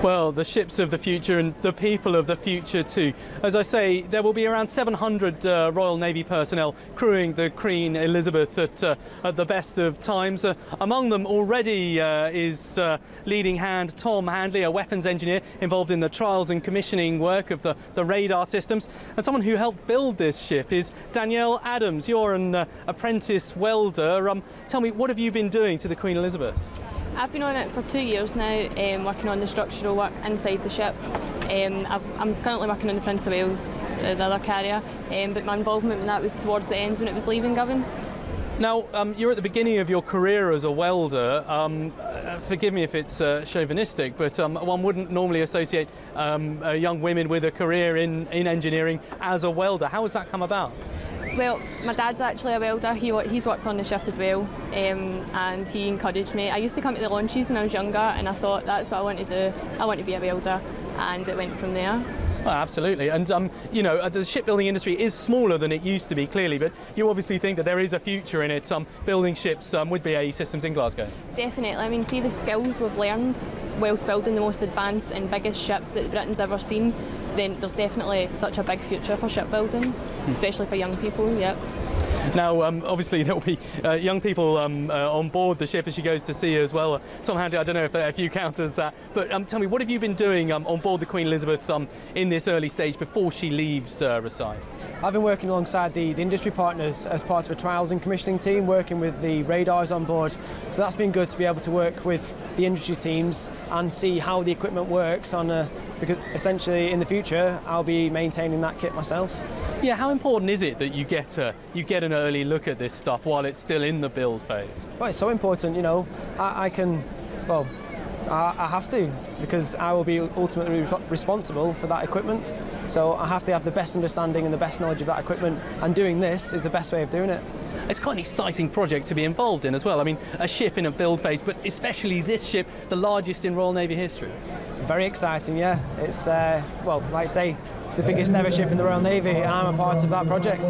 Well, the ships of the future and the people of the future too. As I say, there will be around 700 Royal Navy personnel crewing the Queen Elizabeth at the best of times. Among them already is leading hand Tom Handley, a weapons engineer involved in the trials and commissioning work of the radar systems. And someone who helped build this ship is Danielle Adams. You're an apprentice welder. Tell me, what have you been doing to the Queen Elizabeth? I've been on it for 2 years now, working on the structural work inside the ship. I'm currently working on the Prince of Wales, the other carrier, but my involvement in that was towards the end when it was leaving Govan. Now, you're at the beginning of your career as a welder. Forgive me if it's chauvinistic, but one wouldn't normally associate young women with a career in engineering as a welder. How has that come about? Well, my dad's actually a welder. He's worked on the ship as well, and he encouraged me. I used to come to the launches when I was younger, and I thought that's what I want to do. I want to be a welder, and it went from there. Oh, absolutely, and you know, the shipbuilding industry is smaller than it used to be, clearly, but you obviously think that there is a future in it, building ships with BAE Systems in Glasgow. Definitely. I mean, see the skills we've learned whilst building the most advanced and biggest ship that Britain's ever seen, then there's definitely such a big future for shipbuilding, especially for young people, yep. Now, obviously, there will be young people on board the ship as she goes to sea as well. Tom Handley, I don't know if you count as that, but tell me, what have you been doing on board the Queen Elizabeth in this early stage before she leaves Rosyth? I've been working alongside the industry partners as part of a trials and commissioning team, working with the radars on board. So that's been good to be able to work with the industry teams and see how the equipment works because essentially in the future I'll be maintaining that kit myself. Yeah, how important is it that you get an early look at this stuff while it's still in the build phase? Well, it's so important, you know. I have to, because I will be ultimately responsible for that equipment. So I have to have the best understanding and the best knowledge of that equipment, and doing this is the best way of doing it. It's quite an exciting project to be involved in as well. I mean, a ship in a build phase, but especially this ship, the largest in Royal Navy history. Very exciting, yeah. It's, well, like I say, the biggest ever ship in the Royal Navy, and I'm a part of that project.